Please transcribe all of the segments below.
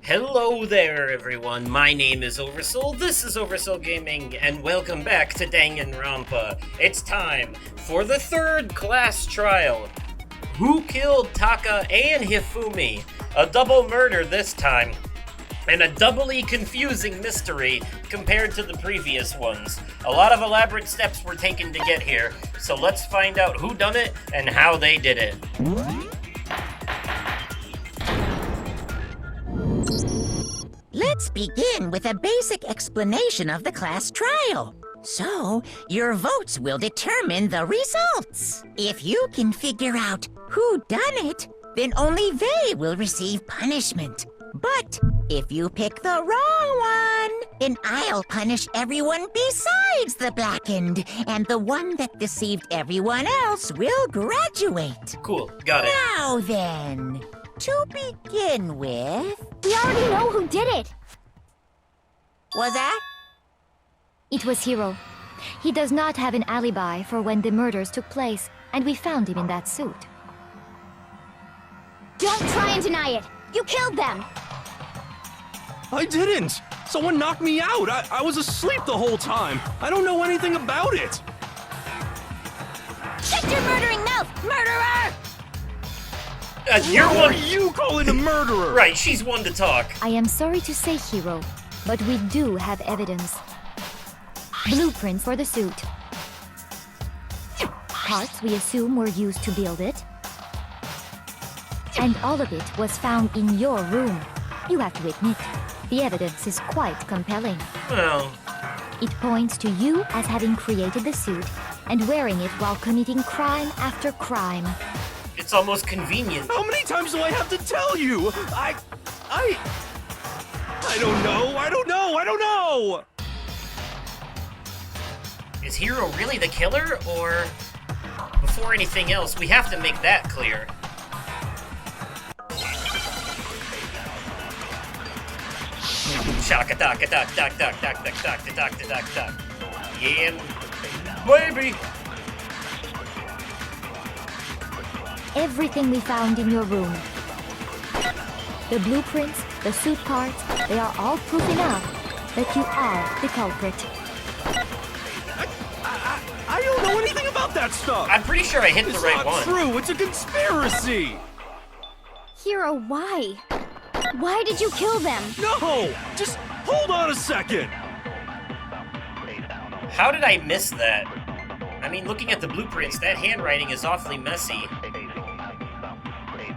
Hello there, everyone. My name is Oversoul, this is Oversoul Gaming, and welcome back to Danganronpa. It's time for the third class trial. Who killed Taka and Hifumi? A double murder this time, and a doubly confusing mystery compared to the previous ones. A lot of elaborate steps were taken to get here, so let's find out who done it and how they did it. Let's begin with a basic explanation of the class trial. So, your votes will determine the results. If you can figure out who done it, then only they will receive punishment. But if you pick the wrong one, then I'll punish everyone besides the blackened, and the one that deceived everyone else will graduate. Cool, got it. Now then, to begin with... We already know who did it! Was that? It was Hiro. He does not have an alibi for when the murders took place, and we found him in that suit. Don't try and deny it! You killed them! I didn't! Someone knocked me out! I was asleep the whole time! I don't know anything about it! Shut your murdering mouth, murderer! You're Who one. are you calling a murderer? Right, she's one to talk. I am sorry to say, Hiro, but we do have evidence. Blueprints for the suit. Parts we assume were used to build it. And all of it was found in your room. You have to admit, the evidence is quite compelling. Well, It points to you as having created the suit and wearing it while committing crime after crime. it's almost convenient. How many times do I have to tell you? I don't know! Is Hiro really the killer, or... Before anything else, we have to make that clear. Shaka dak dak dak dak dak dak dak dak dak dak. Yeah, baby. Everything we found in your room. The blueprints, the suit parts, they are all proof enough that you are the culprit. I don't know anything about that stuff! I'm pretty sure I hit the It's right not one. true! It's a conspiracy! Hiro, why? Why did you kill them? No! Just hold on a second! How did I miss that? I mean, looking at the blueprints, that handwriting is awfully messy.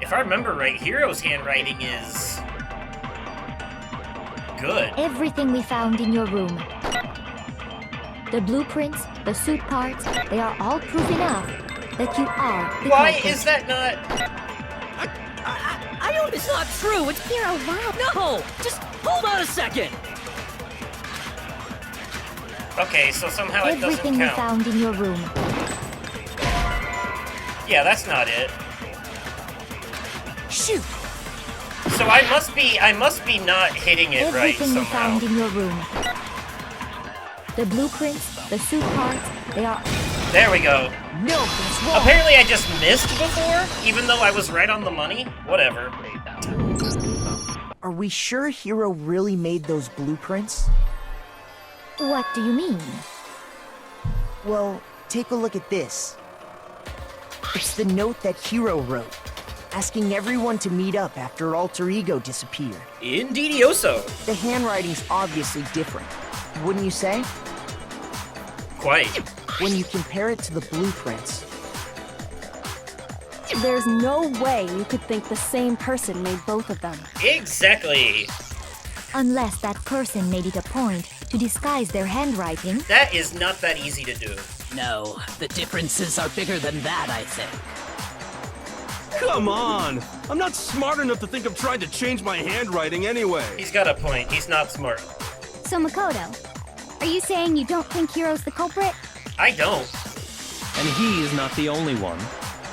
If I remember right, Hiro's handwriting is... good. Everything we found in your room. The blueprints, the suit parts, they are all proof enough that you are the Why culprit. is that not... I know it's not true! It's Hiro, what? No! Just hold on a second! Okay, so somehow it doesn't Everything we count. found in your room. Yeah, that's not it. Shoot! So I must be not hitting it right Everything we somehow. found in your room. The blueprints, the suit parts, they are... There we go. No, that's wrong. Apparently I just missed before, even though I was right on the money. Whatever. Are we sure Hiro really made those blueprints? What do you mean? Well, take a look at this. It's the note that Hiro wrote, asking everyone to meet up after Alter Ego disappeared. Indeedioso. The handwriting's obviously different, wouldn't you say? Quite. When you compare it to the blueprints. There's no way you could think the same person made both of them. Exactly. Unless that person made it a point to disguise their handwriting. That is not that easy to do. No, the differences are bigger than that, I think. Come on! I'm not smart enough to think of trying to change my handwriting anyway. He's got a point. He's not smart. So Makoto, are you saying you don't think Hiro's the culprit? I don't. And he is not the only one.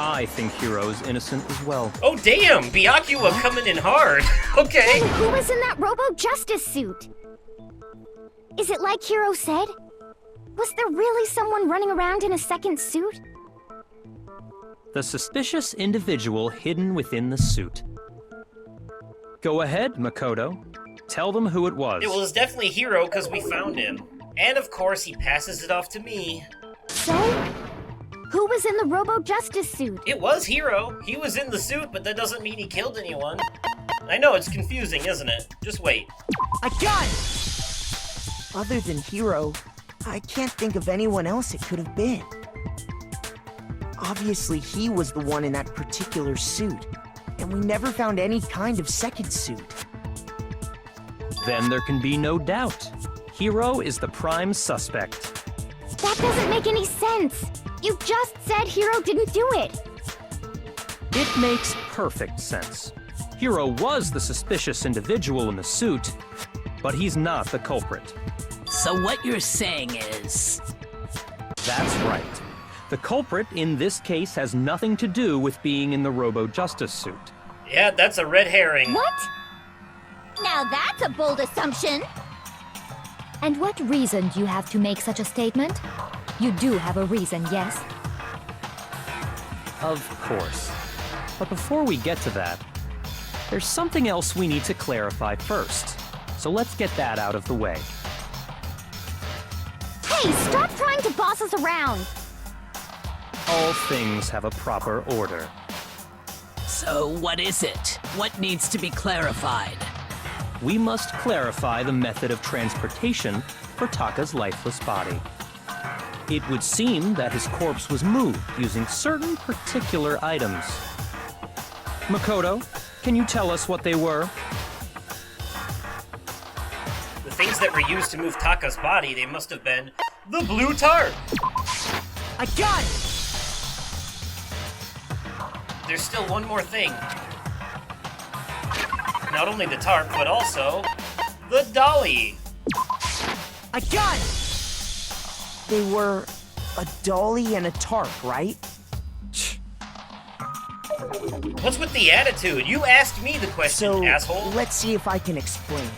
I think Hiro is innocent as well. Oh damn, Byakuya coming in hard. Okay. And who was in that Robo-Justice suit? Is it like Hiro said? Was there really someone running around in a second suit? The suspicious individual hidden within the suit. Go ahead, Makoto. Tell them who it was. It was definitely Hiro because we found him. And of course, he passes it off to me. So? Who was in the Robo-Justice suit? It was Hiro. He was in the suit, but that doesn't mean he killed anyone. I know, it's confusing, isn't it? Just wait. I got it! Other than Hiro, I can't think of anyone else it could have been. Obviously, he was the one in that particular suit, and we never found any kind of second suit. Then there can be no doubt. Hiro is the prime suspect. That doesn't make any sense. You just said Hiro didn't do it. It makes perfect sense. Hiro was the suspicious individual in the suit, but he's not the culprit. So what you're saying is... That's right. The culprit in this case has nothing to do with being in the Robo-Justice suit. Yeah, that's a red herring. What? Now that's a bold assumption. And what reason do you have to make such a statement? You do have a reason, yes? Of course. But before we get to that, there's something else we need to clarify first. So let's get that out of the way. Hey, stop trying to boss us around. All things have a proper order. So what is it? What needs to be clarified? We must clarify the method of transportation for Taka's lifeless body. It would seem that his corpse was moved using certain particular items. Makoto, can you tell us what they were? The things that were used to move Taka's body, they must have been the blue tarp. I got it! There's still one more thing. Not only the tarp, but also the dolly. I got it! They were a dolly and a tarp, right? What's with the attitude? You asked me the question, So, asshole. let's see if I can explain.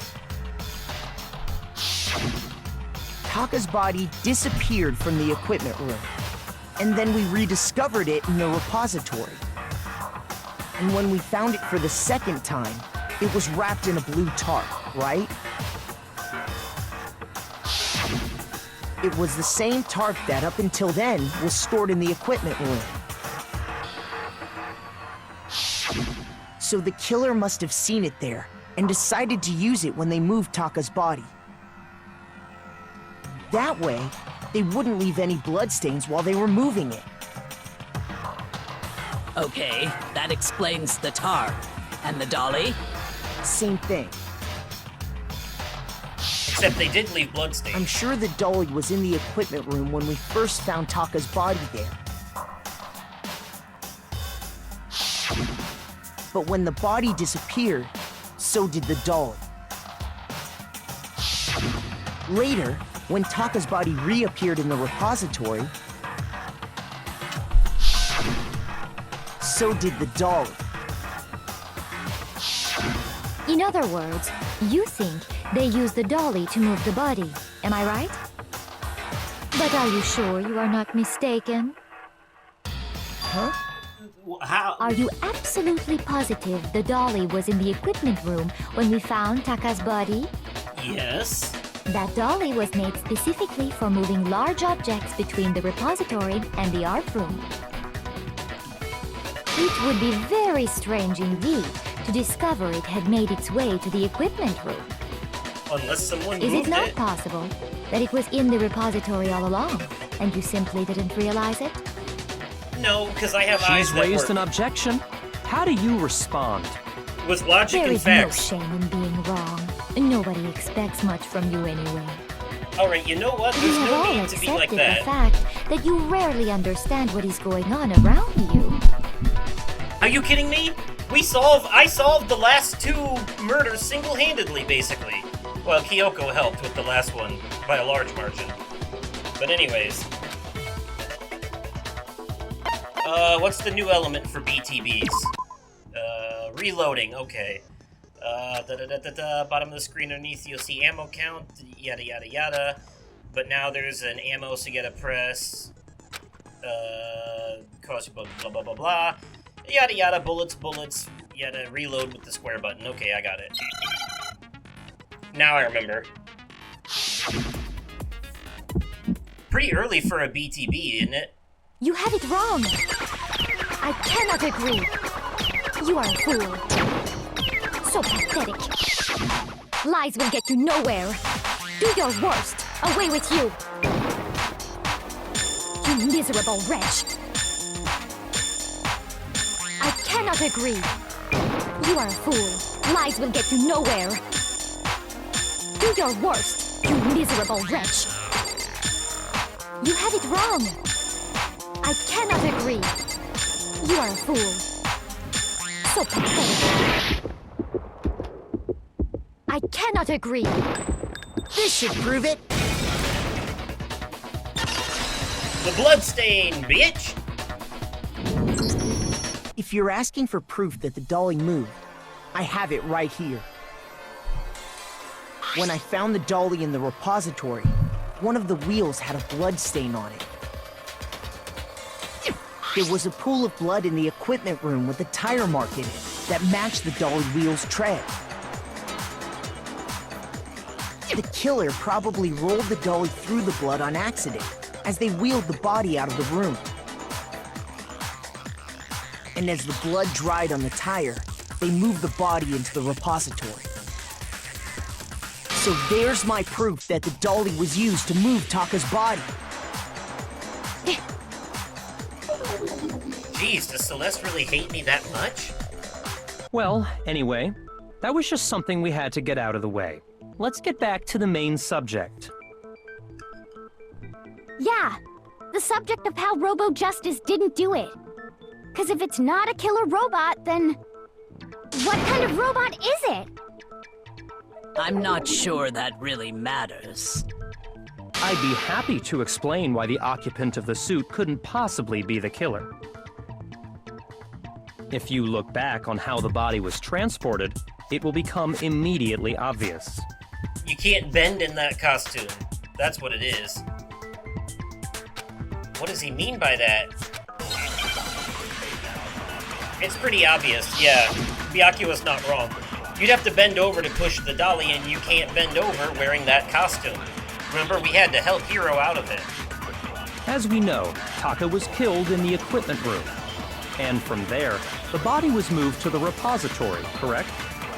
Taka's body disappeared from the equipment room, and then we rediscovered it in the repository. And when we found it for the second time, it was wrapped in a blue tarp, right? It was the same tarp that, up until then, was stored in the equipment room. So the killer must have seen it there, and decided to use it when they moved Taka's body. That way, they wouldn't leave any bloodstains while they were moving it. Okay, that explains the tarp. And the dolly? Same thing. Except they did leave bloodstains. I'm sure the dolly was in the equipment room when we first found Taka's body there. But when the body disappeared, so did the dolly. Later, when Taka's body reappeared in the repository, so did the dolly. In other words, you think they used the dolly to move the body, am I right? But are you sure you are not mistaken? Huh? How? Are you absolutely positive the dolly was in the equipment room when we found Taka's body? Yes. That dolly was made specifically for moving large objects between the repository and the art room. It would be very strange indeed to discover it had made its way to the equipment room. Unless someone Is moved it not possible that it was in the repository all along, and you simply didn't realize it? No, because I have eyes She's that raised work. an objection. How do you respond? With logic There and is no facts. shame in being wrong. Nobody expects much from you anyway. Alright, you know what? You There's have no all need to be like accepted the that. fact that you rarely understand what is going on around you. Are you kidding me? I solved the last two murders single-handedly, basically. Well, Kyoko helped with the last one by a large margin. But anyways. What's the new element for BTBs? Reloading, okay. Bottom of the screen underneath, you'll see ammo count, yada yada yada. But now there's an ammo, so you gotta press, cost you blah blah blah blah blah. Yada yada, bullets, You had to reload with the square button. Okay, I got it. Now I remember. Pretty early for a BTB, isn't it? You have it wrong. I cannot agree. You are a fool. So pathetic. Lies will get you nowhere. Do your worst. Away with you. You miserable wretch. I cannot agree. You are a fool. Lies will get you nowhere. Do your worst, you miserable wretch. You have it wrong. I cannot agree. You are a fool. So pathetic. I cannot agree. This should prove it. The bloodstain, bitch! If you're asking for proof that the dolly moved, I have it right here. When I found the dolly in the repository, one of the wheels had a blood stain on it. There was a pool of blood in the equipment room with a tire mark in it that matched the dolly wheel's tread. The killer probably rolled the dolly through the blood on accident as they wheeled the body out of the room. And as the blood dried on the tire, they moved the body into the repository. So there's my proof that the dolly was used to move Taka's body. Jeez, does Celeste really hate me that much? Well, anyway, that was just something we had to get out of the way. Let's get back to the main subject. Yeah, the subject of how Robo Justice didn't do it. Because if it's not a killer robot, then what kind of robot is it? I'm not sure that really matters. I'd be happy to explain why the occupant of the suit couldn't possibly be the killer. If you look back on how the body was transported, it will become immediately obvious. You can't bend in that costume. That's what it is. What does he mean by that? It's pretty obvious, yeah. Byakuya's not wrong. You'd have to bend over to push the dolly, and you can't bend over wearing that costume. Remember, we had to help Hiro out of it. As we know, Taka was killed in the equipment room. And from there, the body was moved to the repository, correct?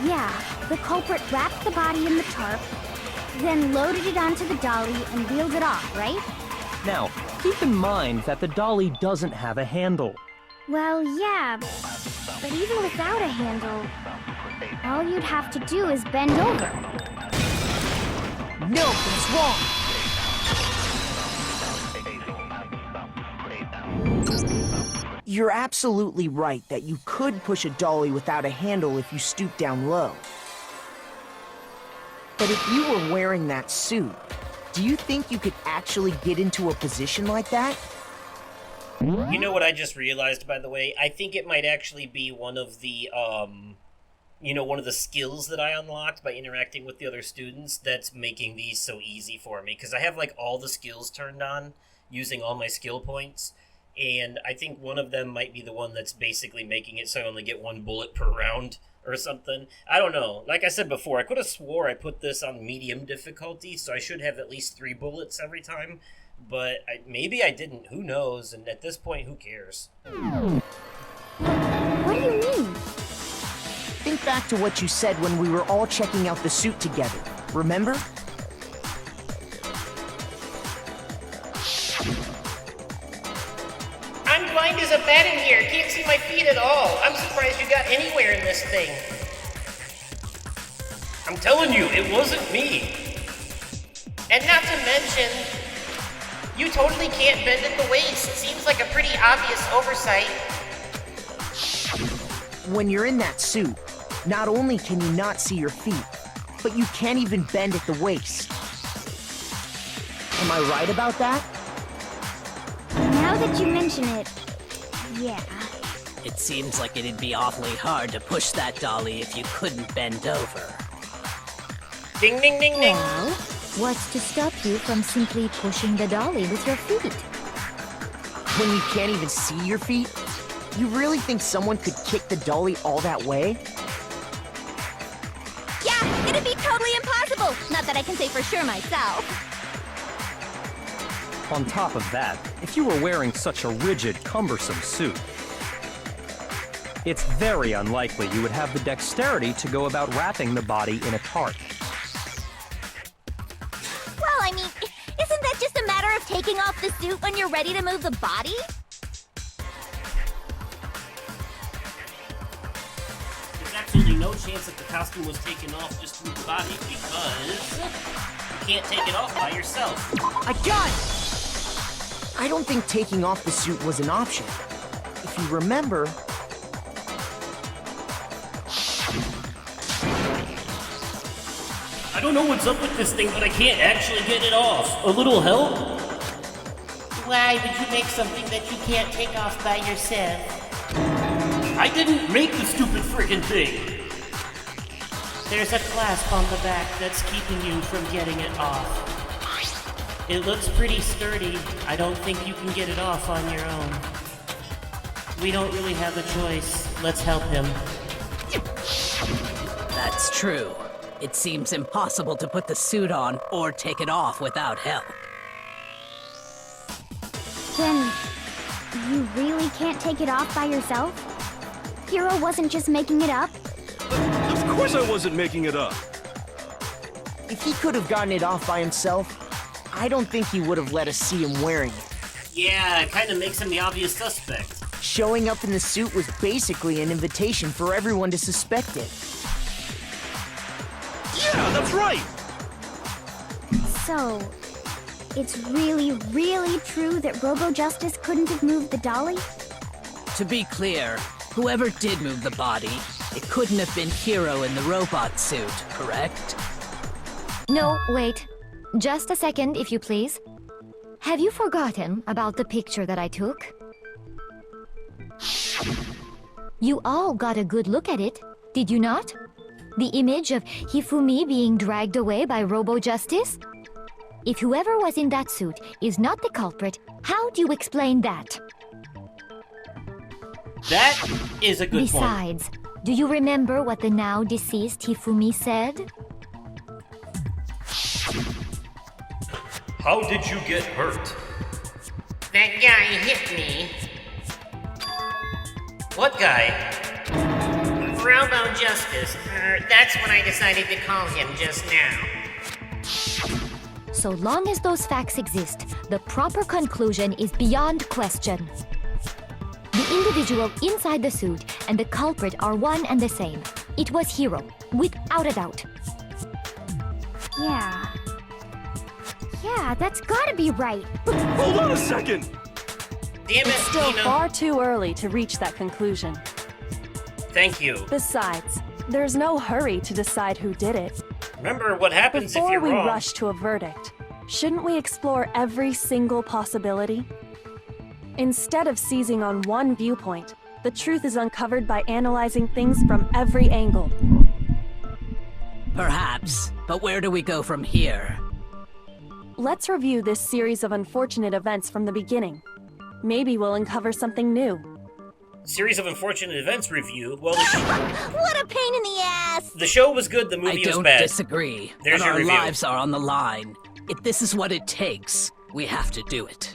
Yeah, the culprit wrapped the body in the tarp, then loaded it onto the dolly and wheeled it off, right? Now, keep in mind that the dolly doesn't have a handle. Well, yeah, but even without a handle, all you'd have to do is bend over. No, that's wrong. You're absolutely right that you could push a dolly without a handle if you stoop down low. But if you were wearing that suit, do you think you could actually get into a position like that? You know what I just realized, by the way? I think it might actually be one of the, one of the skills that I unlocked by interacting with the other students that's making these so easy for me. Because I have, like, all the skills turned on using all my skill points. And I think one of them might be the one that's basically making it so I only get one bullet per round or something. I don't know. Like I said before, I could have swore I put this on medium difficulty, so I should have at least 3 bullets every time. But maybe I didn't. Who knows? And at this point, who cares? What do you mean? Think back to what you said when we were all checking out the suit together. Remember? I'm blind as a bat in here. Can't see my feet at all. I'm surprised you got anywhere in this thing. I'm telling you, it wasn't me. And not to mention, you totally can't bend at the waist. Seems like a pretty obvious oversight. When you're in that suit, not only can you not see your feet, but you can't even bend at the waist. Am I right about that? Now that you mention it, yeah. It seems like it'd be awfully hard to push that dolly if you couldn't bend over. Ding, ding, ding, ding. Well, what's to stop you from simply pushing the dolly with your feet? When you can't even see your feet? You really think someone could kick the dolly all that way? Yeah, it'd be totally impossible! Not that I can say for sure myself. On top of that, if you were wearing such a rigid, cumbersome suit, it's very unlikely you would have the dexterity to go about wrapping the body in a tarp. Well, I mean, isn't that just a matter of taking off the suit when you're ready to move the body? There's absolutely no chance that the costume was taken off just to move the body because you can't take it off by yourself. I got it! I don't think taking off the suit was an option. If you remember... I don't know what's up with this thing, but I can't actually get it off. A little help? Why would you make something that you can't take off by yourself? I didn't make the stupid friggin' thing. There's a clasp on the back that's keeping you from getting it off. It looks pretty sturdy. I don't think you can get it off on your own. We don't really have a choice. Let's help him. That's true. It seems impossible to put the suit on or take it off without help. Then, you really can't take it off by yourself? Hero wasn't just making it up? Of course I wasn't making it up. If he could have gotten it off by himself, I don't think he would have let us see him wearing it. Yeah, it kind of makes him the obvious suspect. Showing up in the suit was basically an invitation for everyone to suspect it. Yeah, that's right! So, it's really, really true that Robo-Justice couldn't have moved the dolly? To be clear, whoever did move the body, it couldn't have been Hero in the robot suit, correct? No, wait. Just a second, if you please. Have you forgotten about the picture that I took? You all got a good look at it, did you not? The image of Hifumi being dragged away by Robo-Justice? If whoever was in that suit is not the culprit, how do you explain that? That is a good point. Besides, do you remember what the now deceased Hifumi said? How did you get hurt? That guy hit me. What guy? Robo-Justice. That's what I decided to call him just now. So long as those facts exist, the proper conclusion is beyond question. The individual inside the suit and the culprit are one and the same. It was Hero, without a doubt. Yeah. Yeah, that's gotta be right. Hold on a second! Damn it, It's still Tina. far too early to reach that conclusion. Thank you. Besides, there's no hurry to decide who did it. Remember what happens if Before you're we wrong. rush to a verdict, shouldn't we explore every single possibility? Instead of seizing on one viewpoint, the truth is uncovered by analyzing things from every angle. Perhaps, but where do we go from here? Let's review this series of unfortunate events from the beginning. Maybe we'll uncover something new. Series of unfortunate events review. Well, What a pain in the ass! the show was good, the I movie was don't bad. disagree, There's but your our review. lives are on the line. If this is what it takes, we have to do it.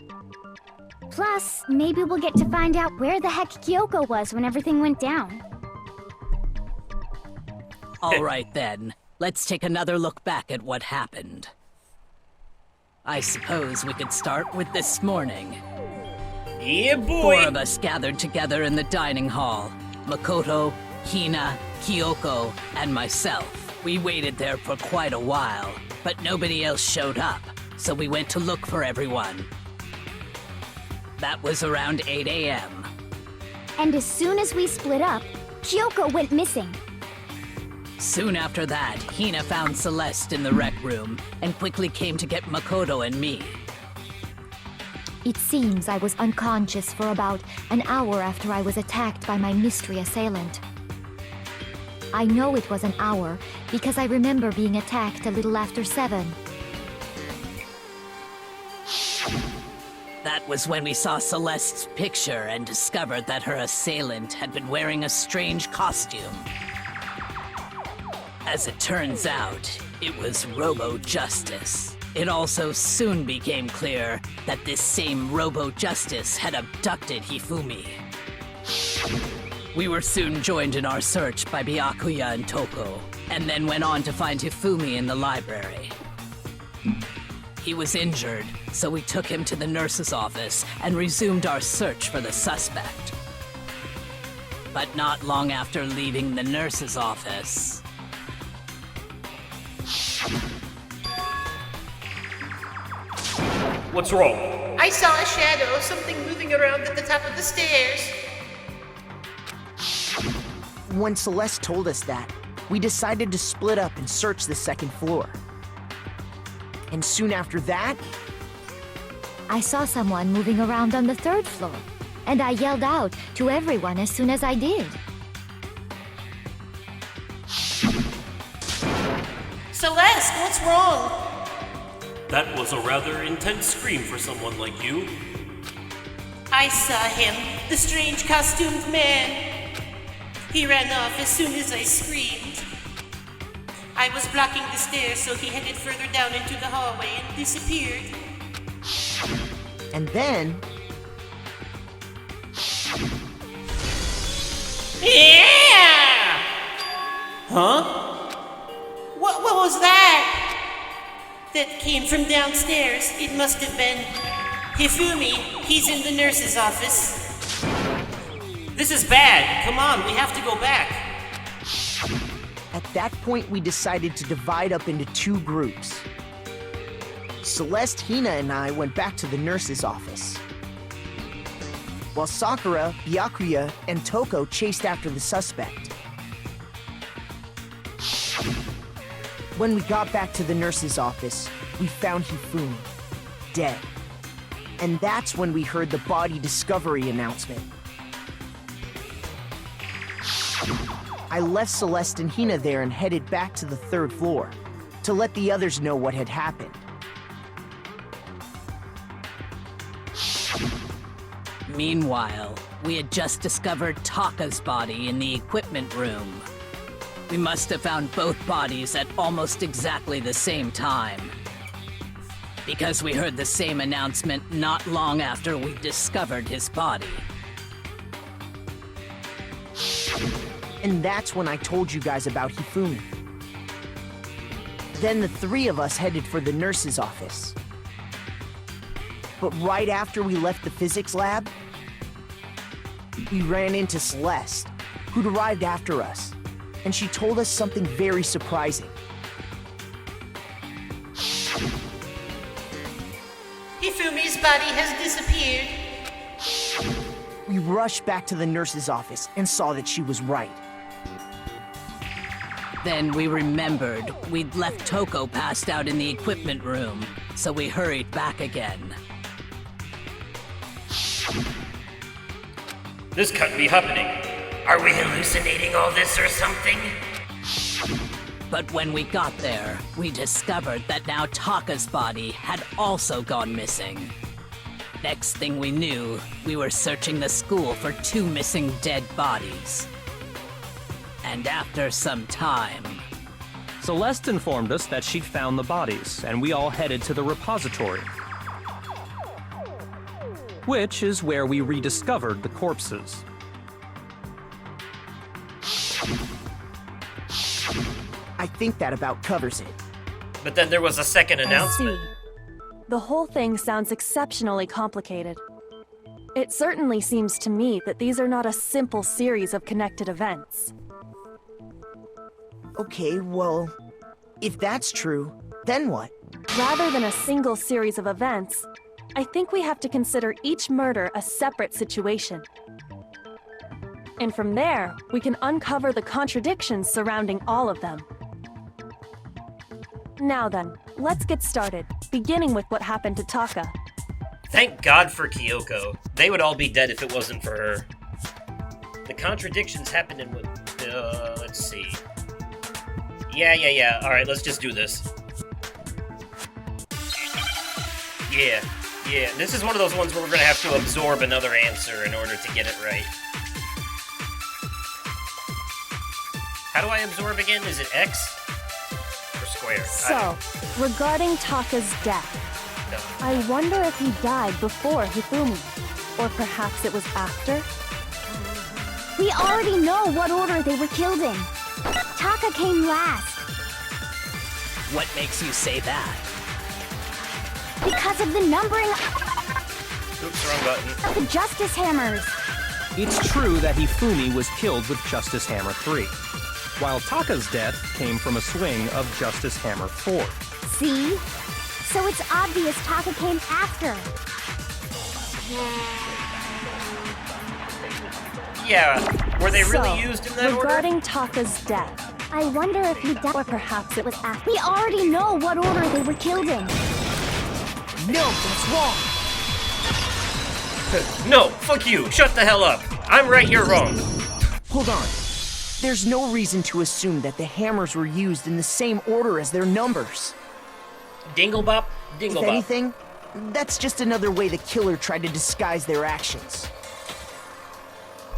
Plus, maybe we'll get to find out where the heck Kyoko was when everything went down. All right then, let's take another look back at what happened. I suppose we could start with this morning. Yeah, boy. 4 of us gathered together in the dining hall. Makoto, Hina, Kyoko, and myself. We waited there for quite a while, but nobody else showed up, so we went to look for everyone. That was around 8 a.m. And as soon as we split up, Kyoko went missing. Soon after that, Hina found Celeste in the rec room and quickly came to get Makoto and me. It seems I was unconscious for about an hour after I was attacked by my mystery assailant. I know it was an hour because I remember being attacked a little after 7. That was when we saw Celeste's picture and discovered that her assailant had been wearing a strange costume. As it turns out, it was Robo-Justice. It also soon became clear that this same Robo-Justice had abducted Hifumi. We were soon joined in our search by Byakuya and Toko, and then went on to find Hifumi in the library. He was injured, so we took him to the nurse's office and resumed our search for the suspect. But not long after leaving the nurse's office... What's wrong? I saw a shadow, something moving around at the top of the stairs. When Celeste told us that, we decided to split up and search the second floor. And soon after that, I saw someone moving around on the third floor, and I yelled out to everyone as soon as I did. Celeste, what's wrong? That was a rather intense scream for someone like you. I saw him, the strange costumed man. He ran off as soon as I screamed. I was blocking the stairs, so he headed further down into the hallway and disappeared. and then... Yeah! Huh? What was that? That came from downstairs. It must have been Hifumi. He's in the nurse's office. This is bad. Come on, we have to go back. At that point, we decided to divide up into two groups. Celeste, Hina, and I went back to the nurse's office, while Sakura, Byakuya, and Toko chased after the suspect. When we got back to the nurse's office, we found Hifumi, dead. And that's when we heard the body discovery announcement. I left Celeste and Hina there and headed back to the third floor to let the others know what had happened. Meanwhile, we had just discovered Taka's body in the equipment room. We must have found both bodies at almost exactly the same time, because we heard the same announcement not long after we discovered his body. And that's when I told you guys about Hifumi. Then the three of us headed for the nurse's office. But right after we left the physics lab, we ran into Celeste, who'd arrived after us, and she told us something very surprising. Hifumi's body has disappeared. We rushed back to the nurse's office and saw that she was right. Then we remembered we'd left Toko passed out in the equipment room, so we hurried back again. This can't be happening. Are we hallucinating all this or something? But when we got there, we discovered that now Taka's body had also gone missing. Next thing we knew, we were searching the school for two missing dead bodies. And after some time... Celeste informed us that she'd found the bodies, and we all headed to the repository, which is where we rediscovered the corpses. I think that about covers it. But then there was a second I announcement. see. The whole thing sounds exceptionally complicated. It certainly seems to me that these are not a simple series of connected events. Okay, well, if that's true, then what? Rather than a single series of events, I think we have to consider each murder a separate situation. And from there, we can uncover the contradictions surrounding all of them. Now then, let's get started, beginning with what happened to Taka. Thank God for Kyoko. They would all be dead if it wasn't for her. The contradictions happened in what... let's see. Yeah. Alright, let's just do this. Yeah. Yeah, this is one of those ones where we're gonna have to absorb another answer in order to get it right. How do I absorb again? Is it X or square? So, regarding Taka's death, No. I wonder if he died before Hifumi, or perhaps it was after? We already know what order they were killed in. Taka came last What makes you say that? because of the numbering Oops, wrong button. of the Justice Hammers. It's true that Hifumi was killed with Justice Hammer 3, while Taka's death came from a swing of Justice Hammer 4. See? So it's obvious Taka came after. Yeah, were they really So, used in that order? regarding Taka's death, I wonder if he died. or perhaps it was after. We already know what order they were killed in. No, that's wrong. No, fuck you. Shut the hell up. I'm right, you're wrong. Hold on. There's no reason to assume that the hammers were used in the same order as their numbers. Dinglebop, If dinglebop. anything, that's just another way the killer tried to disguise their actions.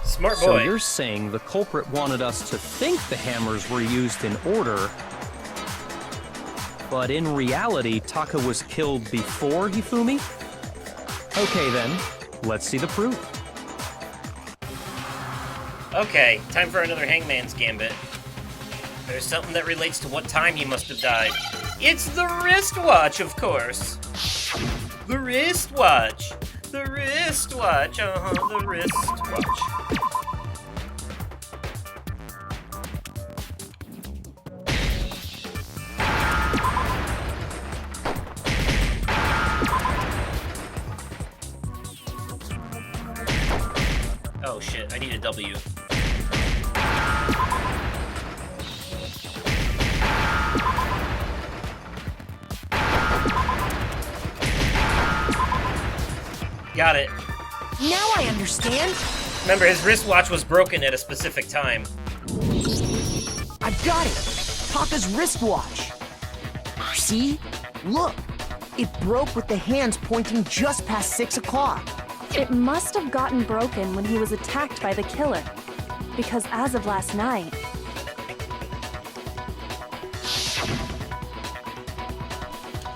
Smart So boy. you're saying the culprit wanted us to think the hammers were used in order, but in reality, Taka was killed before Hifumi? Okay then, let's see the proof. Okay, time for another Hangman's Gambit. There's something that relates to what time he must have died. It's the wristwatch, of course. The wristwatch. The wristwatch. The wristwatch. Oh shit, I need a W. Got it. Now I understand. Remember, his wristwatch was broken at a specific time. I've got it. Taka's wristwatch. See? Look. It broke with the hands pointing just past 6 o'clock. It must have gotten broken when he was attacked by the killer, because as of last night,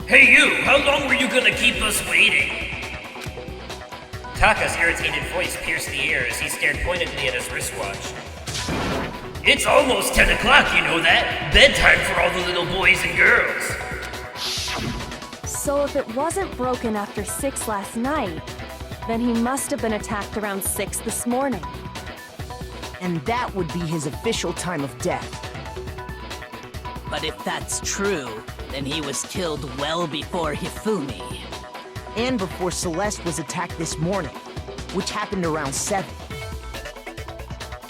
Hey you! How long were you gonna keep us waiting? Taka's irritated voice pierced the air as he stared pointedly at his wristwatch. It's almost 10 o'clock, you know that? Bedtime for all the little boys and girls. so if it wasn't broken after 6 last night, then he must have been attacked around 6 this morning. And that would be his official time of death. But if that's true, then he was killed well before Hifumi. And before Celeste was attacked this morning, which happened around 7.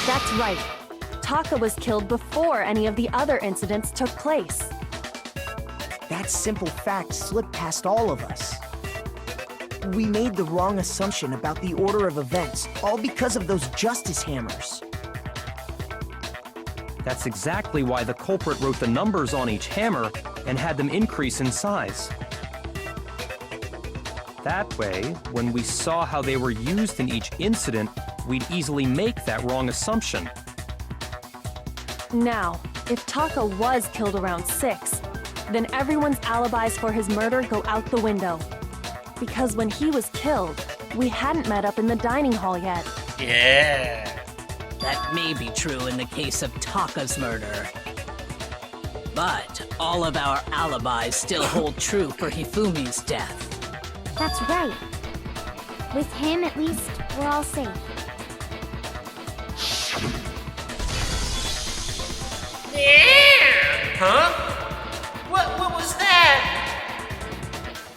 That's right. Taka was killed before any of the other incidents took place. That simple fact slipped past all of us. We made the wrong assumption about the order of events, all because of those justice hammers. That's exactly why the culprit wrote the numbers on each hammer and had them increase in size. That way, when we saw how they were used in each incident, we'd easily make that wrong assumption. Now, if Taka was killed around 6, then everyone's alibis for his murder go out the window. Because when he was killed, we hadn't met up in the dining hall yet. Yeah. That may be true in the case of Taka's murder. But all of our alibis still hold true for Hifumi's death. That's right. With him, at least, we're all safe. Yeah! Huh? What was that?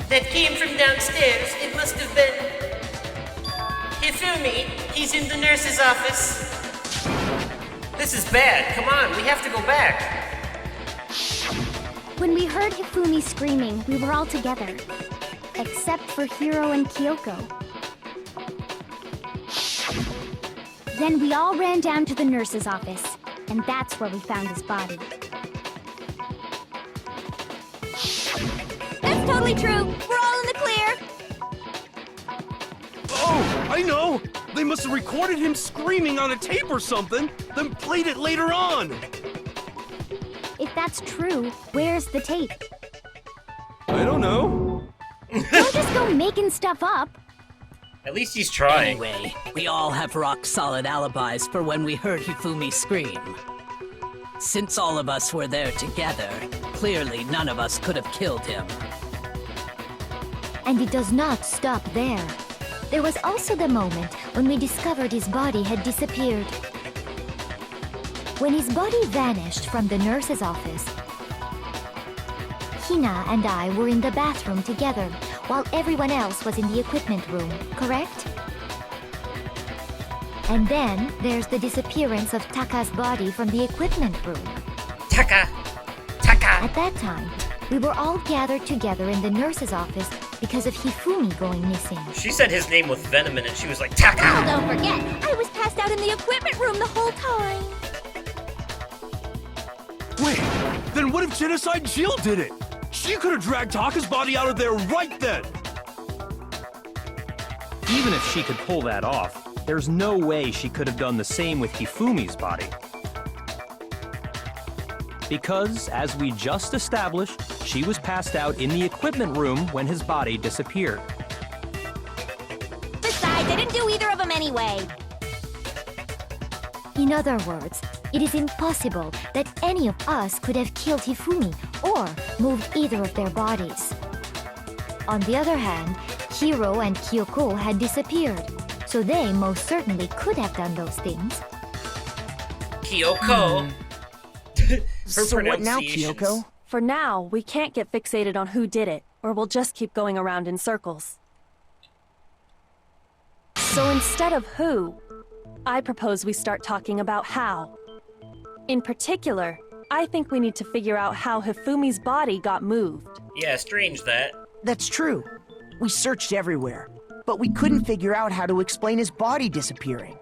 That came from downstairs. It must have been Hifumi. He's in the nurse's office. This is bad. Come on, we have to go back. When we heard Hifumi screaming, we were all together. Except for Hiro and Kyoko. Then we all ran down to the nurse's office, and that's where we found his body. That's totally true. We're all in the clear. I know! They must have recorded him screaming on a tape or something, then played it later on! If that's true, where's the tape? I don't know. Don't just go making stuff up. At least he's trying. Anyway, we all have rock-solid alibis for when we heard Hifumi scream. Since all of us were there together, clearly none of us could have killed him. And it does not stop there. There was also the moment when we discovered his body had disappeared. When his body vanished from the nurse's office, Hina and I were in the bathroom together, while everyone else was in the equipment room, correct? And then there's the disappearance of Taka's body from the equipment room. Taka! Taka! At that time, we were all gathered together in the nurse's office because of Hifumi going missing. She said his name with venom in it. She was like, Taka! Oh, don't forget, I was passed out in the equipment room the whole time. Wait, then what if Genocide Jill did it? She could have dragged Taka's body out of there right then! Even if she could pull that off, there's no way she could have done the same with Hifumi's body. Because, as we just established, she was passed out in the equipment room when his body disappeared. Besides, I didn't do either of them anyway. In other words, it is impossible that any of us could have killed Hifumi or moved either of their bodies. On the other hand, Hiro and Kyoko had disappeared, so they most certainly could have done those things. Kyoko. Her So what now, pronunciations. Kyoko? For now, we can't get fixated on who did it, or we'll just keep going around in circles. So instead of who, I propose we start talking about how. In particular, I think we need to figure out how Hifumi's body got moved. Yeah, strange that. That's true. We searched everywhere, but we couldn't figure out how to explain his body disappearing.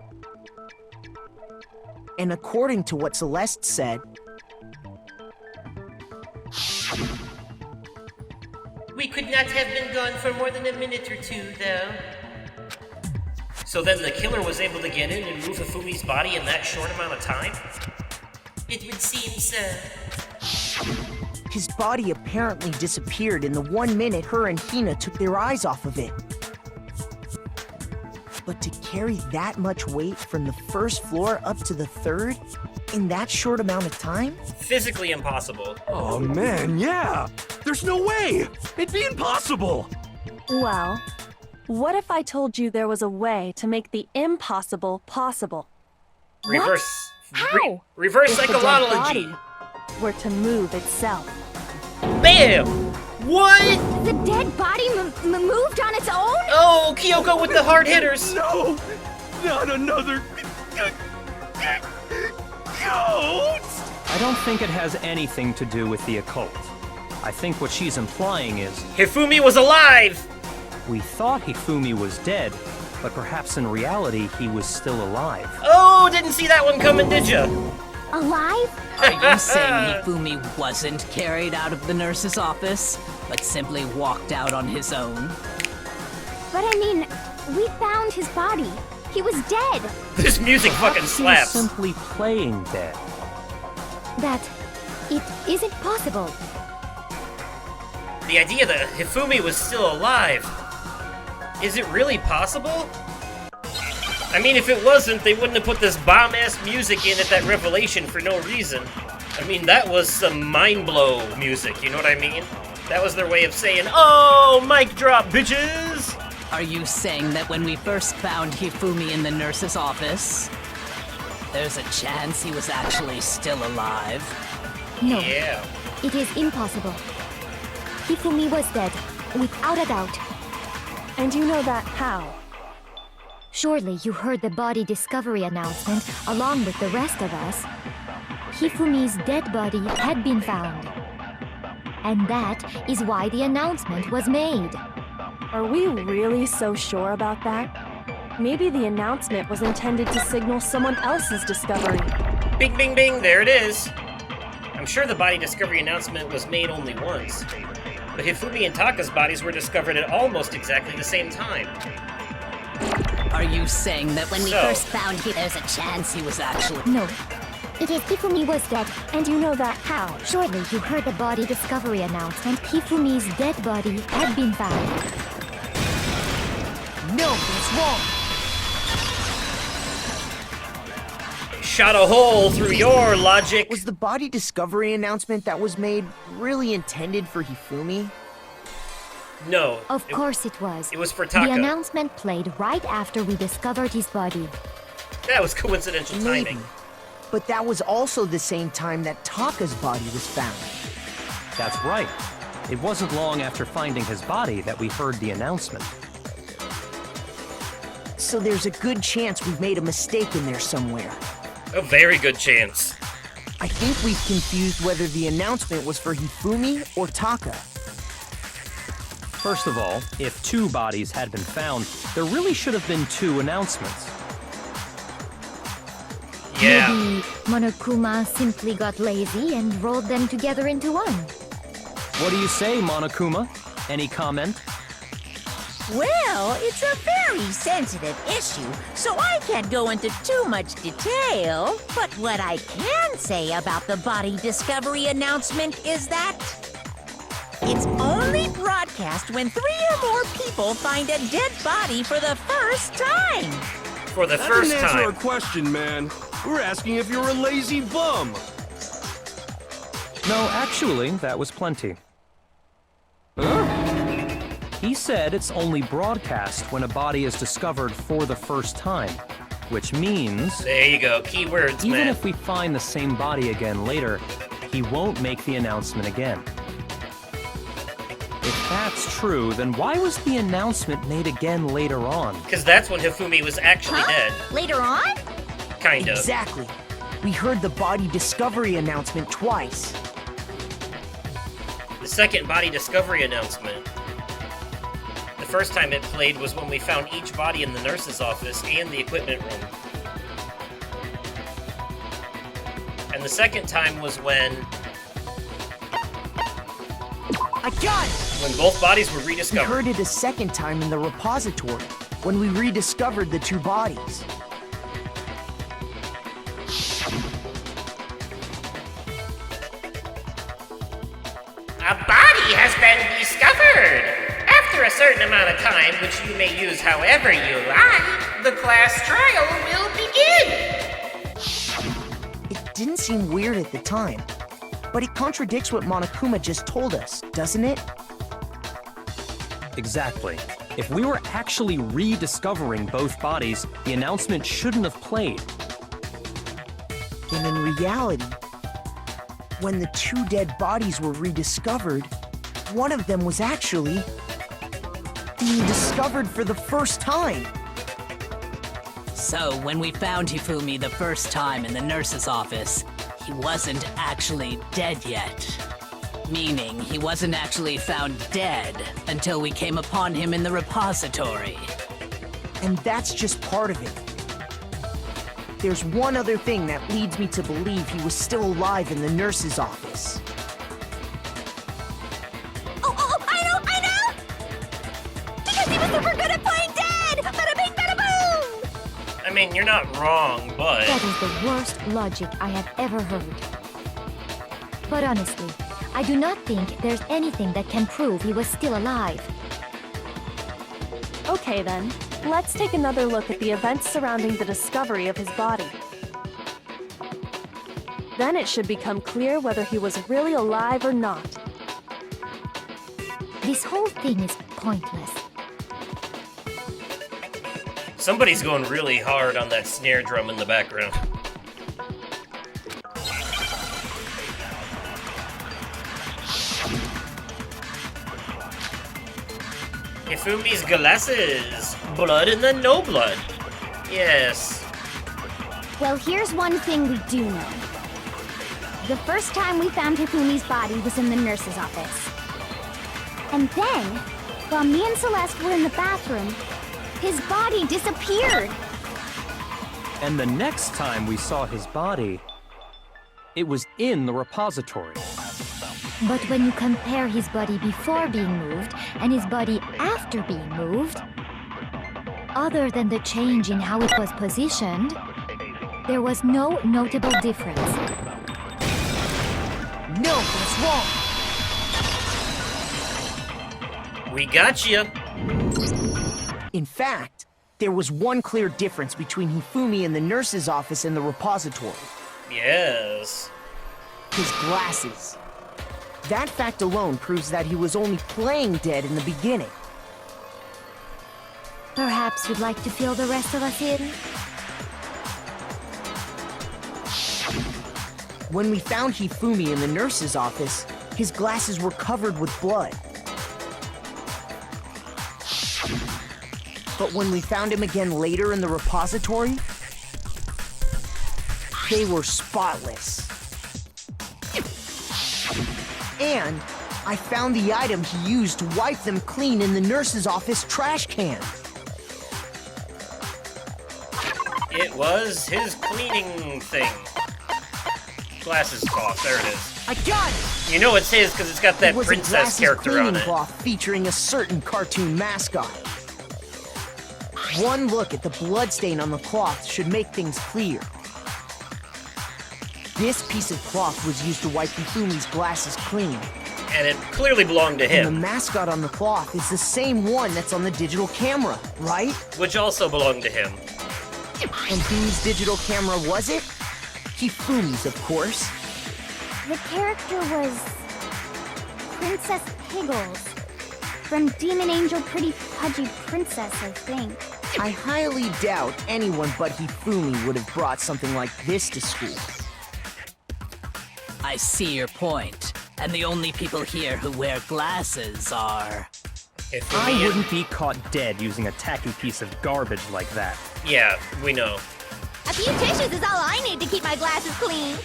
And according to what Celeste said, We could not have been gone for more than a minute or two, though. So then the killer was able to get in and move Hifumi's body in that short amount of time? It would seem so. his body apparently disappeared in the 1 minute her and Hina took their eyes off of it. But to carry that much weight from the first floor up to the third in that short amount of time? Physically impossible. Oh man, yeah! There's no way! It'd be impossible! Well, what if I told you there was a way to make the impossible possible? Reverse. How? Reverse If the dead psychology. body were to move itself. Bam! What? The dead body moved on its own? Oh, Kyoko with the hard hitters. No! Not another... ghost! I don't think it has anything to do with the occult. I think what she's implying is, Hifumi was alive! we thought Hifumi was dead, but perhaps in reality he was still alive. Oh, didn't see that one coming, did ya? Alive? Are you saying Hifumi wasn't carried out of the nurse's office, but simply walked out on his own? But I mean, we found his body. He was dead. This music fucking Perhaps slaps. He was simply playing dead. That it isn't possible. The idea that Hifumi was still alive. Is it really possible? I mean, if it wasn't, they wouldn't have put this bomb-ass music in at that revelation for no reason. I mean, that was some mind-blow music, you know what I mean? That was their way of saying, oh, mic drop, bitches! Are you saying that when we first found Hifumi in the nurse's office, there's a chance he was actually still alive? No, Yeah. it is impossible. Hifumi was dead, without a doubt. And you know that how? Surely you heard the body discovery announcement along with the rest of us. Hifumi's dead body had been found. And that is why the announcement was made. Are we really so sure about that? Maybe the announcement was intended to signal someone else's discovery. Bing, bing, bing, there it is. I'm sure the body discovery announcement was made only once. But Hifumi and Taka's bodies were discovered at almost exactly the same time. Are you saying that when we So- first found him, there's a chance he was actually... No. It is Hifumi was dead, and you know that how? Surely you heard the body discovery announcement. Hifumi's dead body had been found. No, that's wrong. Shot a hole through your logic. Was the body discovery announcement that was made really intended for Hifumi? No. Of course it was. It was for Taka. The announcement played right after we discovered his body. That was coincidental Maybe. timing. But that was also the same time that Taka's body was found. That's right. It wasn't long after finding his body that we heard the announcement. So there's a good chance we've made a mistake in there somewhere. A very good chance. I think we've confused whether the announcement was for Hifumi or Taka. First of all, if 2 bodies had been found, there really should have been 2 announcements. Yeah. Maybe Monokuma simply got lazy and rolled them together into one. What do you say, Monokuma? Any comment? Well, it's a very sensitive issue, so I can't go into too much detail. But what I can say about the body discovery announcement is that it's only broadcast when 3 or more people find a dead body for the first time. For the That first didn't answer our time. question, man. We're asking if you're a lazy bum. No, actually, that was plenty. Huh? He said it's only broadcast when a body is discovered for the first time, which means There you go. Keywords, even man. if we find the same body again later, he won't make the announcement again. If that's true, then why was the announcement made again later on? Because that's when Hifumi was actually dead. Later on? Kind of. Exactly. We heard the body discovery announcement twice. The second body discovery announcement. The first time it played was when we found each body in the nurse's office and the equipment room. And the second time was when I got it! when both bodies were We rediscovered. heard it a second time in the repository, when we rediscovered the 2 bodies. A body has been discovered! After a certain amount of time, which you may use however you like, the class trial will begin! It didn't seem weird at the time, but it contradicts what Monokuma just told us, doesn't it? Exactly. If we were actually rediscovering both bodies, the announcement shouldn't have played. And in reality, when the 2 dead bodies were rediscovered, one of them was actually being discovered for the first time. So, when we found Hifumi the first time in the nurse's office, he wasn't actually dead yet. Meaning, he wasn't actually found dead until we came upon him in the repository. And that's just part of it. There's one other thing that leads me to believe he was still alive in the nurse's office. Oh, I know! Because he was super good at playing dead! Bada bing, bada boom! I mean, you're not wrong, but That is the worst logic I have ever heard. But honestly, I do not think there's anything that can prove he was still alive. Okay then, let's take another look at the events surrounding the discovery of his body. Then it should become clear whether he was really alive or not. This whole thing is pointless. somebody's going really hard on that snare drum in the background. Hifumi's glasses. Blood and then no blood. Yes. Well, here's one thing we do know. The first time we found Hifumi's body was in the nurse's office. And then, while me and Celeste were in the bathroom, his body disappeared. And the next time we saw his body, it was in the repository. But when you compare his body before being moved and his body after being moved, Other than the change in how it was positioned, there was no notable difference. No, that's wrong. We got you. In fact, there was one clear difference between Hifumi in the nurse's office and the repository. Yes. His glasses. That fact alone proves that he was only playing dead in the beginning. Perhaps you'd like to fill the rest of us in? When we found Hifumi in the nurse's office, his glasses were covered with blood. But when we found him again later in the repository, they were spotless. And I found the item he used to wipe them clean in the nurse's office trash can. It was his cleaning thing. Glasses cloth, there it is. I got it! You know it's his because it's got that It was princess a glasses character on cleaning it. cloth featuring a certain cartoon mascot. One look at the bloodstain on the cloth should make things clear. This piece of cloth was used to wipe Hifumi's glasses clean. And it clearly belonged to And him, the mascot on the cloth is the same one that's on the digital camera, right? which also belonged to him. And whose digital camera was it? Hifumi's, of course. The character was Princess Piggles from Demon Angel Pretty Pudgy Princess, I think. I highly doubt anyone but Hifumi would have brought something like this to school. I see your point. And the only people here who wear glasses are... I wouldn't be caught dead using a tacky piece of garbage like that. Yeah, we know. A few tissues is all I need to keep my glasses clean.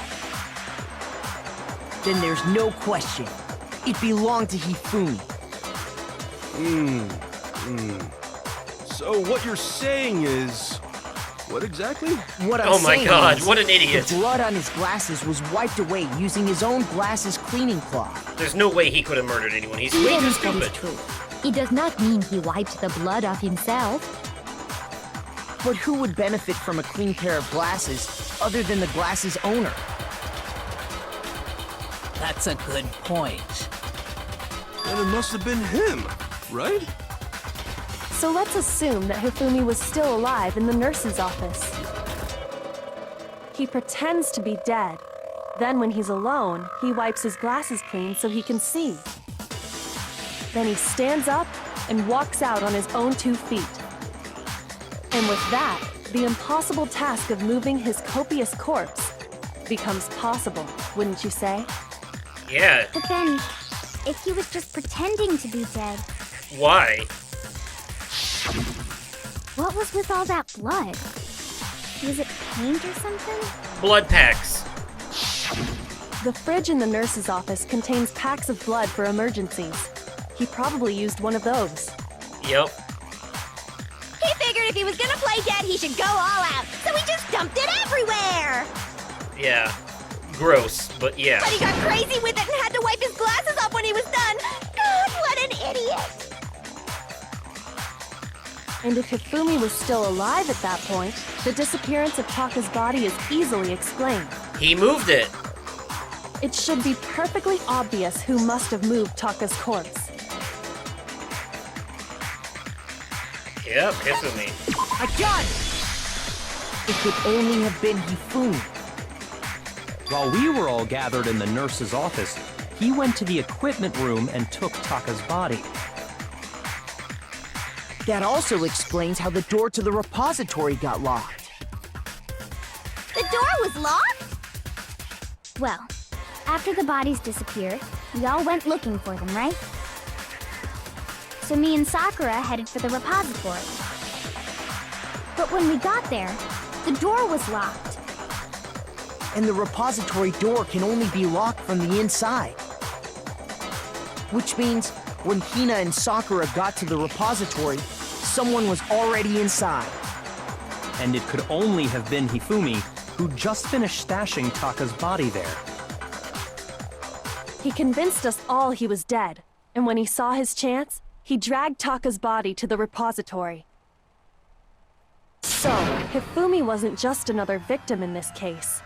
Then there's no question. It belonged to Hifumi. So what you're saying is... What exactly? What I'm Oh my saying god, is, what an idiot. the blood on his glasses was wiped away using his own glasses cleaning cloth. There's no way he could have murdered anyone. He's way Even too if that is stupid. true, it does not mean he wiped the blood off himself. But who would benefit from a clean pair of glasses other than the glasses owner? That's a good point. Then it must have been him, right? So let's assume that Hifumi was still alive in the nurse's office. He pretends to be dead. Then when he's alone, he wipes his glasses clean so he can see. Then he stands up and walks out on his own 2 feet. And with that, the impossible task of moving his copious corpse becomes possible, wouldn't you say? Yeah, But then, if he was just pretending to be dead, why? what was with all that blood? Was it paint or something? Blood packs. The fridge in the nurse's office contains packs of blood for emergencies. He probably used one of those. Yep. He figured if he was gonna play dead, he should go all out, so he just dumped it everywhere! Yeah. Gross, but yeah. But he got crazy with it and had to wipe his glasses off when he was done! God, what an idiot! And if Hifumi was still alive at that point, the disappearance of Taka's body is easily explained. He moved it. It should be perfectly obvious who must have moved Taka's corpse. Yep, Hifumi. I got it! It could only have been Hifumi. While we were all gathered in the nurse's office, he went to the equipment room and took Taka's body. That also explains how the door to the repository got locked. The door was locked? Well, after the bodies disappeared, we all went looking for them, right? So me and Sakura headed for the repository. But when we got there, the door was locked. And the repository door can only be locked from the inside. Which means when Hina and Sakura got to the repository, someone was already inside. And it could only have been Hifumi, who just finished stashing Taka's body there. He convinced us all he was dead, and when he saw his chance, he dragged Taka's body to the repository. So, Hifumi wasn't just another victim in this case.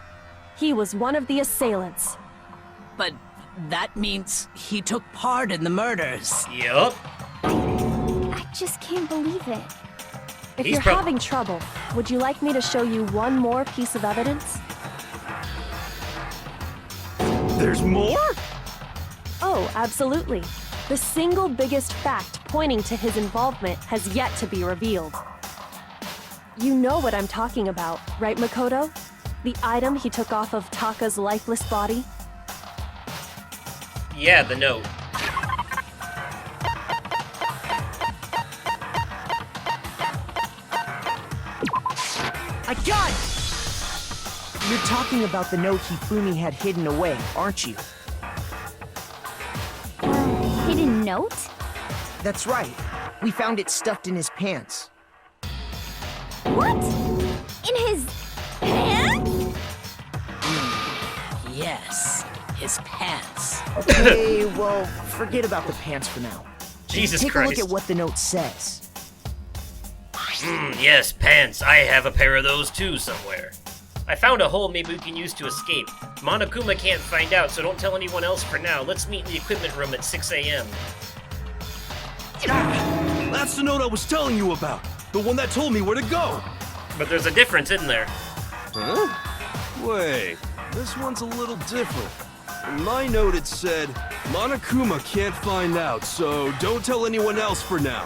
He was one of the assailants. But that means he took part in the murders. Yup. I just can't believe it. If He's you're having trouble, would you like me to show you one more piece of evidence? There's more? Oh, absolutely. The single biggest fact pointing to his involvement has yet to be revealed. You know what I'm talking about, right, Makoto? The item he took off of Taka's lifeless body? Yeah, the note. I got it! You're talking about the note Hifumi had hidden away, aren't you? Hidden note? That's right. We found it stuffed in his pants. What? In his pants? Yes, his pants. Okay, well, forget about the pants for now. Jesus Take Christ. a look at what the note says. Yes, pants. I have a pair of those too somewhere. I found a hole maybe we can use to escape. Monokuma can't find out, so don't tell anyone else for now. Let's meet in the equipment room at 6 a.m. That's the note I was telling you about. The one that told me where to go. But there's a difference, isn't there? Huh? Wait, this one's a little different. In my note it said, Monokuma can't find out, so don't tell anyone else for now.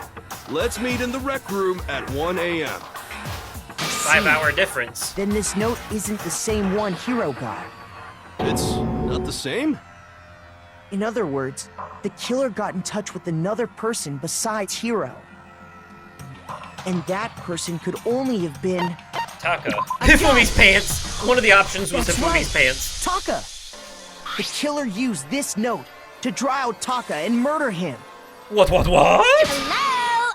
Let's meet in the rec room at 1 a.m. 5-hour difference. Then this note isn't the same one Hiro got. It's not the same? In other words, the killer got in touch with another person besides Hiro. And that person could only have been... Taka. Hifumi's pants! One of the options was That's Hifumi's right. pants. Taka! The killer used this note to draw out Taka and murder him. What? Hello?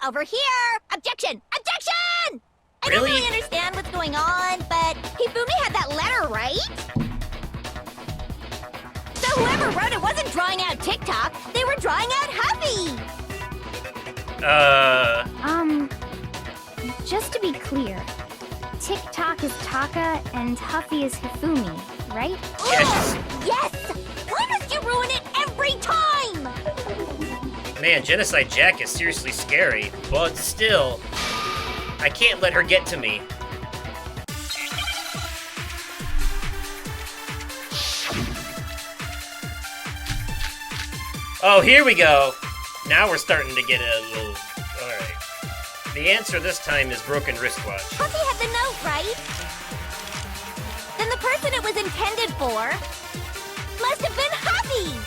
Over here! Objection! Objection! I don't Really? really understand what's going on, but Hifumi had that letter, right? So whoever wrote it wasn't drawing out TikTok, they were drawing out Huffy! Just to be clear, TikTok is Taka and Huffy is Hifumi, right? Yes. Ugh, yes! Why must you ruin it every time? Man, Genocide Jack is seriously scary, but still, I can't let her get to me. Oh, here we go. Now we're starting to get a little... Alright. The answer this time is broken wristwatch. Huffy had the note, right? Then the person it was intended for must have been Huffy!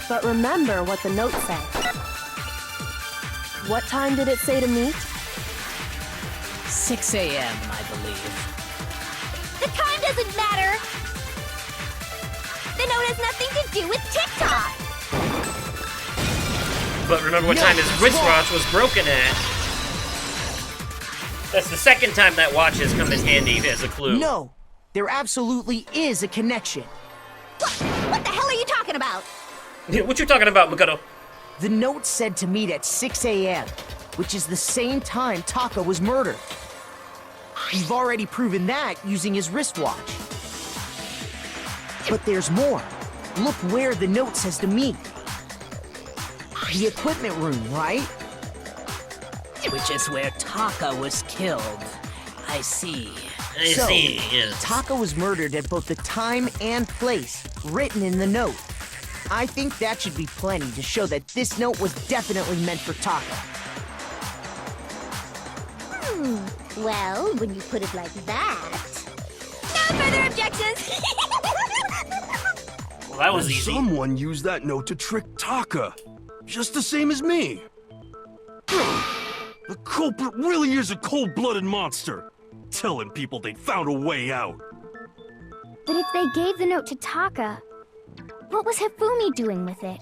But remember what the note said. What time did it say to meet? 6 a.m., I believe. The time doesn't matter! The note has nothing to do with TikTok! But remember what time his wristwatch was broken at. That's the second time that watch has come in handy as a clue. No, there absolutely is a connection. What the hell are you talking about? What you talking about, Makoto? The note said to meet at 6 a.m., which is the same time Taka was murdered. We've already proven that using his wristwatch. But there's more. Look where the note says to meet. The equipment room, right? Which is where Taka was killed. I see. I see, yes. Taka was murdered at both the time and place written in the note. I think that should be plenty to show that this note was definitely meant for Taka. Well, when you put it like that... No further objections! Well, that was And easy. Someone used that note to trick Taka. Just the same as me. The culprit really is a cold-blooded monster. Telling people they'd found a way out. But if they gave the note to Taka, what was Hifumi doing with it?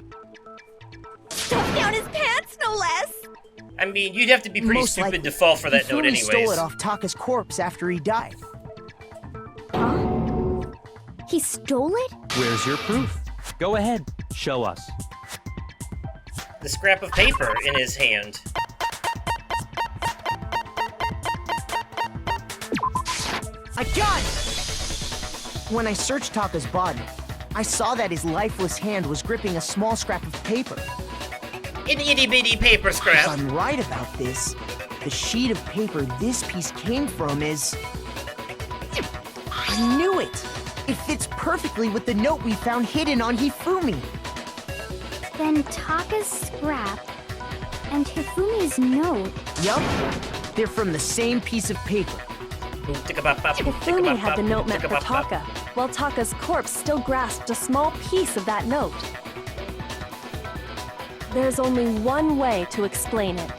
Stuffed down his pants, no less! I mean, you'd have to be pretty Most stupid likely, to fall for that note Hifumi anyways. stole it off Taka's corpse after he died. Huh? He stole it? Where's your proof? Go ahead, show us. The scrap of paper in his hand. I got it! When I searched Taka's body, I saw that his lifeless hand was gripping a small scrap of paper. An itty-bitty paper If scrap. I'm right about this, the sheet of paper this piece came from is... I knew it! It fits perfectly with the note we found hidden on Hifumi. Then Taka's scrap and Hifumi's note. Yup, they're from the same piece of paper. Hifumi had the note meant for Taka, while Taka's corpse still grasped a small piece of that note. There's only one way to explain it.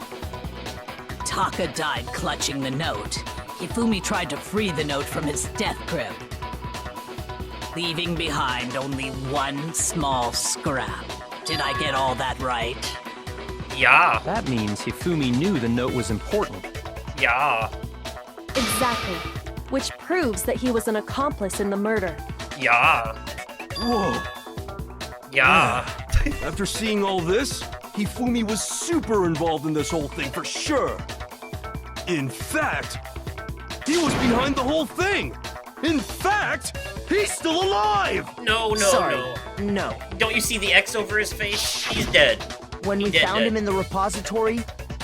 Taka died clutching the note. Hifumi tried to free the note from his death grip, leaving behind only one small scrap. Did I get all that right? Yeah. That means Hifumi knew the note was important. Yeah. Exactly. Which proves that he was an accomplice in the murder. Yeah. Whoa. Yeah. After seeing all this, Hifumi was super involved in this whole thing for sure. In fact, he was behind the whole thing. In fact, he's still alive! No, Sorry, no. no. Don't you see the X over his face? He's dead. When we dead, found dead. him in the repository,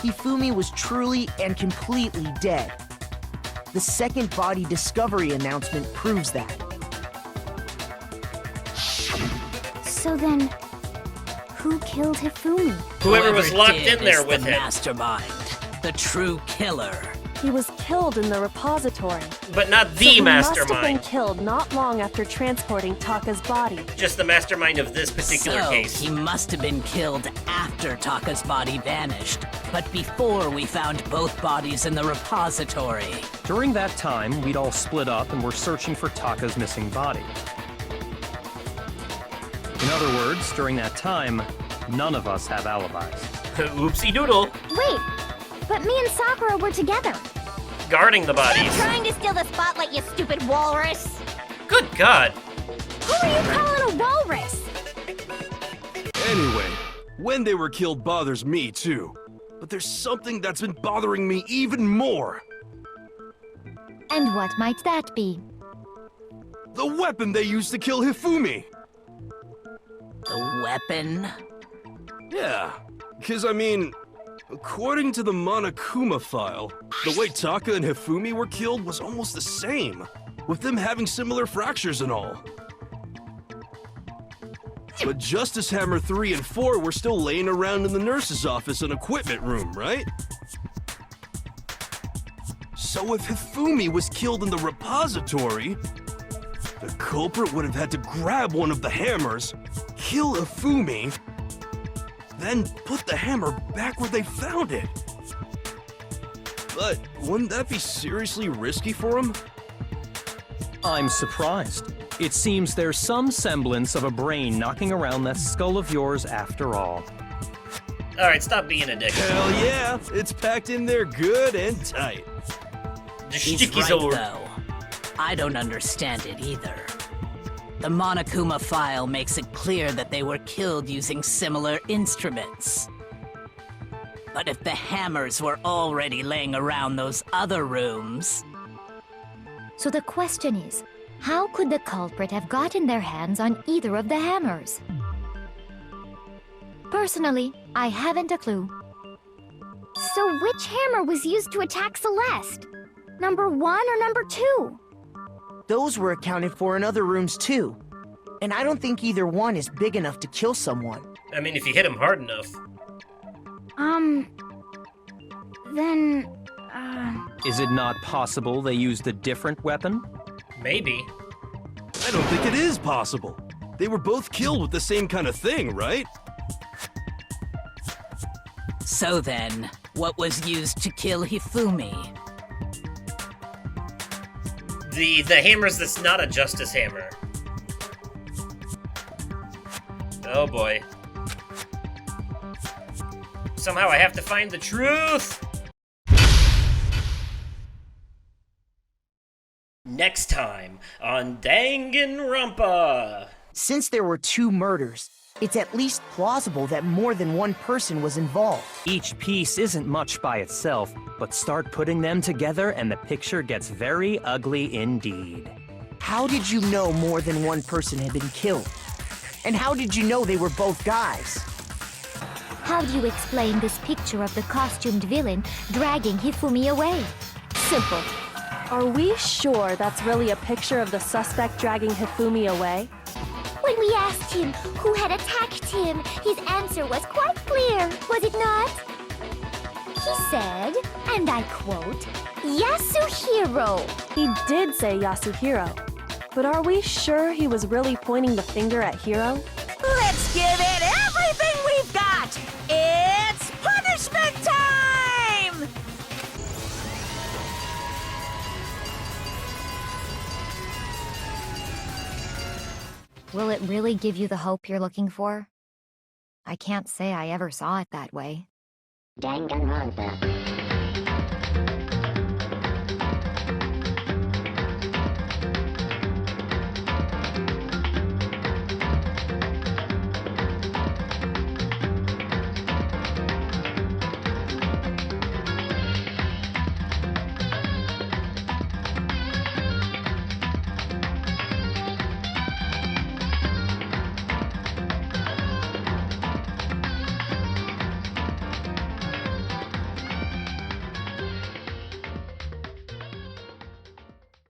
Hifumi was truly and completely dead. The second body discovery announcement proves that. So then, who killed Hifumi? Whoever was locked did in there is with the him. mastermind, the true killer. He was killed in the repository. But not So the he must have been mastermind. killed not long after transporting Taka's body. Just the mastermind of this particular So, case. he must have been killed after Taka's body vanished, but before we found both bodies in the repository. During that time, we'd all split up and were searching for Taka's missing body. In other words, during that time, none of us have alibis. Oopsie doodle. Wait, but me and Sakura were together. Guarding the bodies. Trying to steal the spotlight, you stupid walrus! Good God. Who are you calling a walrus? Anyway, when they were killed bothers me too. But there's something that's been bothering me even more. And what might that be? The weapon they used to kill Hifumi. The weapon? Yeah, because I mean, according to the Monokuma file, the way Taka and Hifumi were killed was almost the same, with them having similar fractures and all. But Justice Hammer 3 and 4 were still laying around in the nurse's office and equipment room, right? So if Hifumi was killed in the repository, the culprit would have had to grab one of the hammers, kill Hifumi, then put the hammer back where they found it. But wouldn't that be seriously risky for him? I'm surprised. It seems there's some semblance of a brain knocking around that skull of yours after all. Alright, stop being a dick. Hell yeah, it's packed in there good and tight. The He's sticky's right, over. though. I don't understand it either. The Monokuma file makes it clear that they were killed using similar instruments. But if the hammers were already laying around those other rooms... So the question is, how could the culprit have gotten their hands on either of the hammers? Personally, I haven't a clue. So which hammer was used to attack Celeste? Number 1 or number 2? Those were accounted for in other rooms too. And I don't think either one is big enough to kill someone. I mean, if you hit him hard enough. Then, Is it not possible they used a different weapon? Maybe. I don't think it is possible. They were both killed with the same kind of thing, right? So then, what was used to kill Hifumi? The hammer's that's not a justice hammer. Oh boy. Somehow I have to find the truth! Next time on Danganronpa! Since there were two murders, It's at least plausible that more than one person was involved. Each piece isn't much by itself, but start putting them together and the picture gets very ugly indeed. How did you know more than one person had been killed? And how did you know they were both guys? How do you explain this picture of the costumed villain dragging Hifumi away? Simple. Are we sure that's really a picture of the suspect dragging Hifumi away? When we asked him who had attacked him, his answer was quite clear, was it not? He said, and I quote, Yasuhiro. He did say Yasuhiro. But are we sure he was really pointing the finger at Hiro? Let's give it everything we've got! It's punishment time! Will it really give you the hope you're looking for? I can't say I ever saw it that way. Danganronpa.